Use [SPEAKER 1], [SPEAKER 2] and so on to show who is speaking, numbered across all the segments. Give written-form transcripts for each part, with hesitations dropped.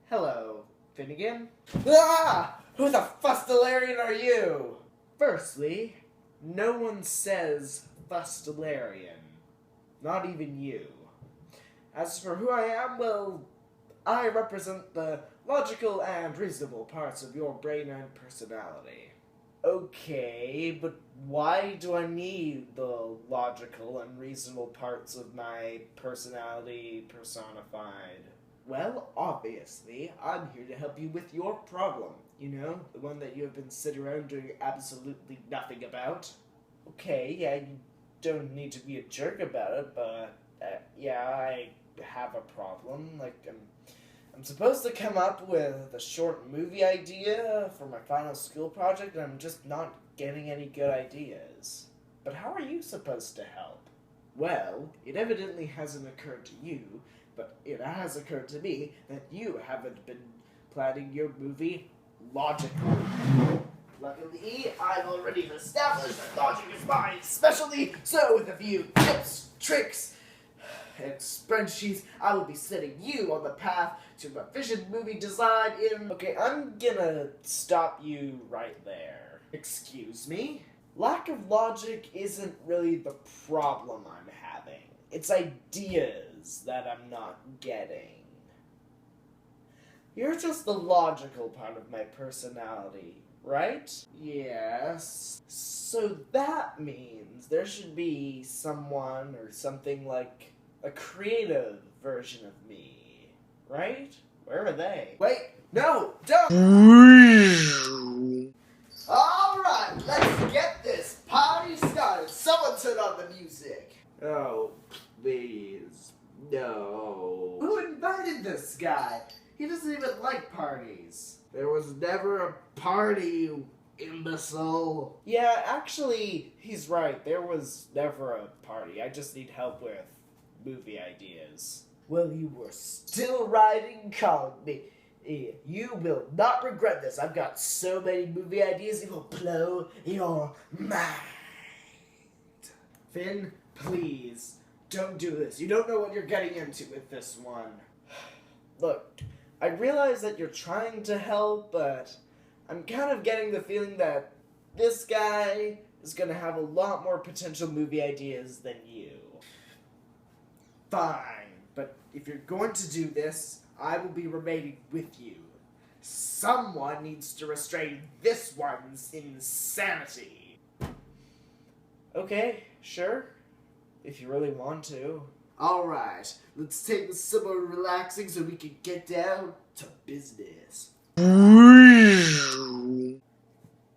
[SPEAKER 1] Hello, Finnegan. Ah! Who the Fustelarian are you? Firstly, no one says Fustelarian. Not even you. As for who I am, well, I represent the logical and reasonable parts of your brain and personality. Okay, but why do I need the logical and reasonable parts of my personality personified? Well, obviously, I'm here to help you with your problem. You know, the one that you have been sitting around doing absolutely nothing about. Okay, yeah, you don't need to be a jerk about it, but yeah, I have a problem. I'm supposed to come up with a short movie idea for my final school project, and I'm just not getting any good ideas. But how are you supposed to help? Well, it evidently hasn't occurred to you, but it has occurred to me that you haven't been planning your movie logically. Luckily, I've already established that logic is my specialty, so with a few tips, tricks, and spreadsheets, I will be setting you on the path to efficient movie design in... Okay, I'm gonna stop you right there. Excuse me? Lack of logic isn't really the problem I'm having. It's ideas that I'm not getting. You're just the logical part of my personality, right? Yes. So that means there should be someone or something like a creative version of me, right? Where are they? Wait, no, don't! Alright, let's get this party started. Someone turn on the music. Oh, please, no. Who invited this guy? He doesn't even like parties. There was never a party, you imbecile. Yeah, actually, he's right. There was never a party. I just need help with movie ideas. Well, you were still right in calling me. You will not regret this. I've got so many movie ideas, it will blow your mind. Finn, please, don't do this. You don't know what you're getting into with this one. Look, I realize that you're trying to help, but I'm kind of getting the feeling that this guy is going to have a lot more potential movie ideas than you. Fine, but if you're going to do this, I will be remaining with you. Someone needs to restrain this one's insanity. Okay, sure. If you really want to. Alright, let's take this somewhere relaxing so we can get down to business.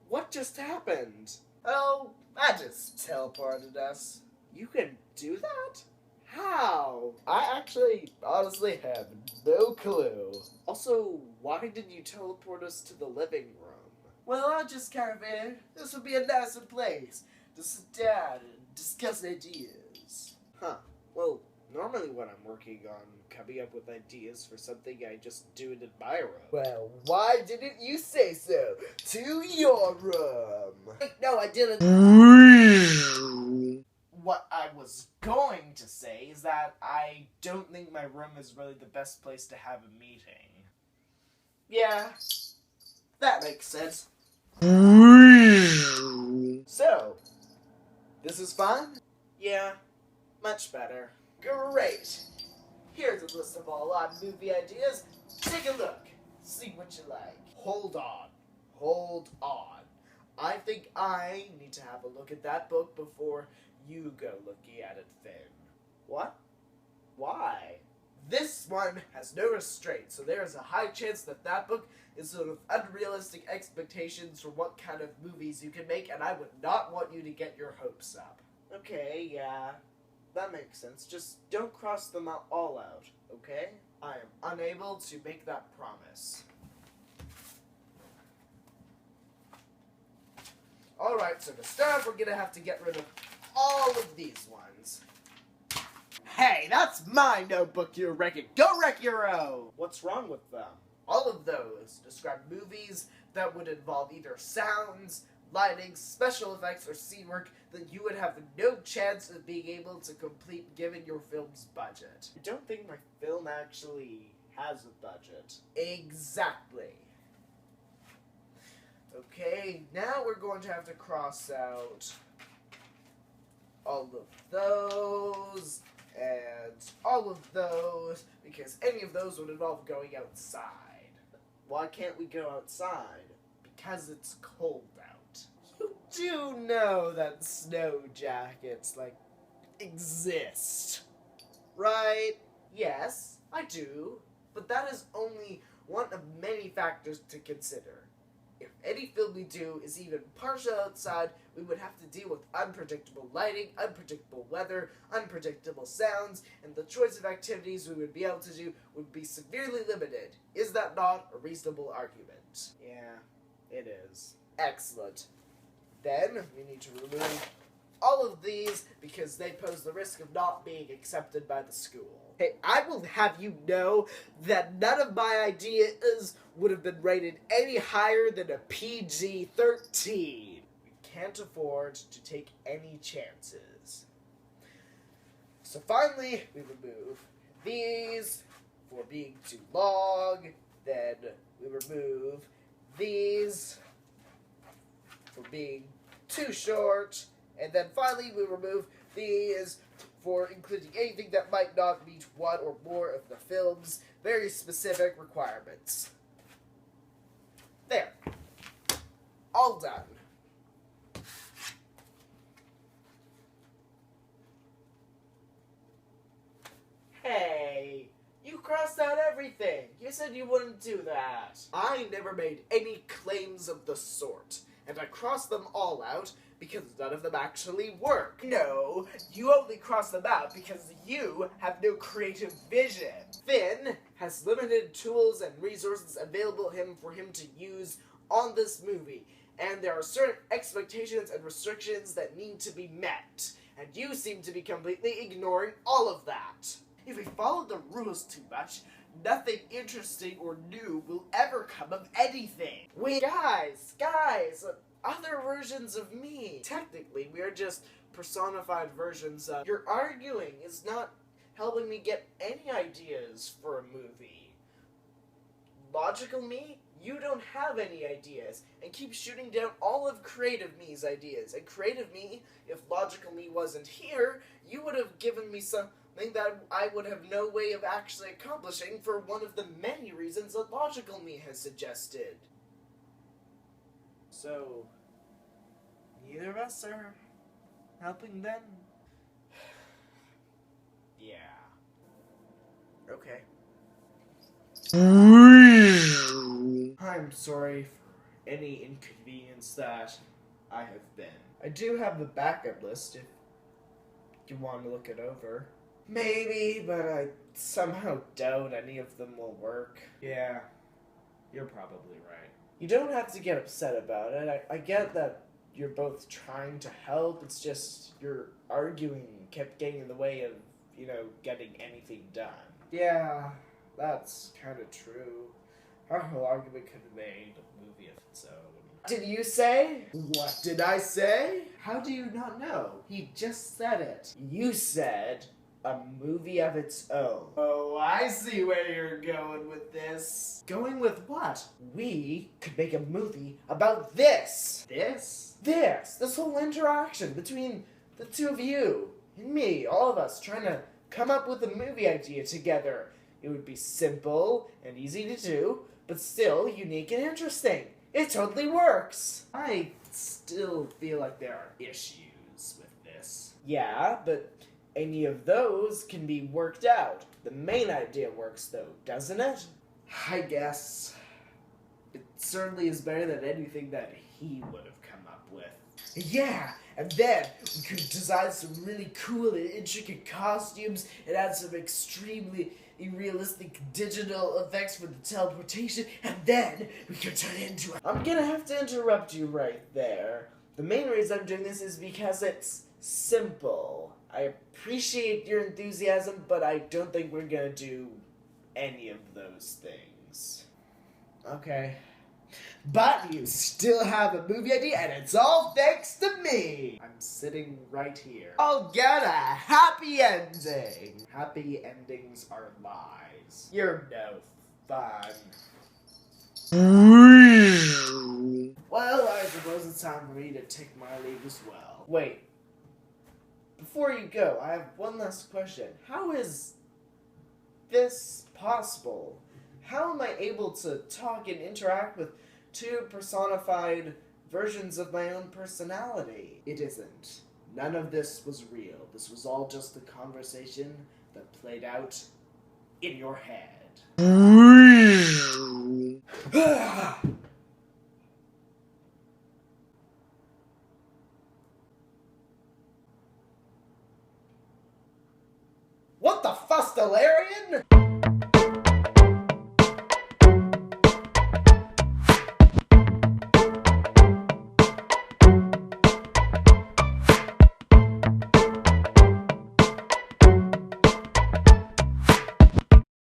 [SPEAKER 1] What just happened? Oh, I just teleported us. You can do that? How? I actually, honestly have no clue. Also, why did you teleport us to the living room? Well, I just kind of figured this would be a nicer place to sit down and discuss ideas. Huh. Well, normally when I'm working on coming up with ideas for something, I just do it in my room. Well, why didn't you say so? To your room. Wait, no, I didn't. What I was going to say is that I don't think my room is really the best place to have a meeting. Yeah, that makes sense. So, this is fun? Yeah, much better. Great! Here's a list of all our movie ideas. Take a look. See what you like. Hold on. Hold on. I think I need to have a look at that book before you go looking at it, Finn. What? Why? This one has no restraint, so there is a high chance that that book is sort of unrealistic expectations for what kind of movies you can make, and I would not want you to get your hopes up. Okay, yeah, that makes sense. Just don't cross them all out, okay? I am unable to make that promise. Alright, so to start, we're gonna have to get rid of all of these ones. Hey, that's my notebook you're wrecking. Go wreck your own! What's wrong with them? All of those describe movies that would involve either sounds, lighting, special effects, or scene work that you would have no chance of being able to complete given your film's budget. I don't think my film actually has a budget. Exactly. Okay, now we're going to have to cross out all of those and all of those, because any of those would involve going outside. Why can't we go outside? Because it's cold out. You do know that snow jackets, exist, right? Yes, I do, but that is only one of many factors to consider. If any film we do is even partial outside, we would have to deal with unpredictable lighting, unpredictable weather, unpredictable sounds, and the choice of activities we would be able to do would be severely limited. Is that not a reasonable argument? Yeah, it is. Excellent. Then we need to remove all of these because they pose the risk of not being accepted by the school. Hey, I will have you know that none of my ideas would have been rated any higher than a PG-13. We can't afford to take any chances. So finally, we remove these for being too long. Then we remove these for being too short. And then finally, we remove these for including anything that might not meet one or more of the film's very specific requirements. There. All done. Hey, you crossed out everything. You said you wouldn't do that. I never made any claims of the sort, and I crossed them all out because none of them actually work. No, you only cross them out because you have no creative vision. Finn has limited tools and resources available for him to use on this movie, and there are certain expectations and restrictions that need to be met, and you seem to be completely ignoring all of that. If we follow the rules too much, nothing interesting or new will ever come of anything. Guys, other versions of me. Technically, we are just personified versions of. Your arguing is not helping me get any ideas for a movie. Logical me, you don't have any ideas, and keep shooting down all of creative me's ideas. And creative me, if logical me wasn't here, you would have given me something that I would have no way of actually accomplishing for one of the many reasons that logical me has suggested. So, neither of us are helping then? Yeah. Okay. I'm sorry for any inconvenience that I have been. I do have the backup list if you want to look it over. Maybe, but I somehow doubt any of them will work. Yeah, you're probably right. You don't have to get upset about it. I get that you're both trying to help. It's just your arguing kept getting in the way of, getting anything done. Yeah, that's kind of true. Our whole argument could have made a movie of its own. Did you say? What did I say? How do you not know? He just said it. You said a movie of its own. Oh, I see where you're going with this. Going with what? We could make a movie about this. This? This whole interaction between the two of you and me, all of us trying to come up with a movie idea together. It would be simple and easy to do, but still unique and interesting. It totally works. I still feel like there are issues with this. Yeah, but any of those can be worked out. The main idea works though, doesn't it? I guess. It certainly is better than anything that he would have come up with. Yeah, and then we could design some really cool and intricate costumes and add some extremely realistic digital effects for the teleportation, and then we could turn it into I'm gonna have to interrupt you right there. The main reason I'm doing this is because it's simple. I appreciate your enthusiasm, but I don't think we're gonna do any of those things. Okay, But you still have a movie idea, and it's all thanks to me. I'm sitting right here. I'll get a happy ending. Happy endings are lies. You're no fun. Well, I suppose it's time for me to take my leave as well. Wait. Before you go, I have one last question. How is this possible? How am I able to talk and interact with two personified versions of my own personality? It isn't. None of this was real. This was all just a conversation that played out in your head. What the Fustalarian?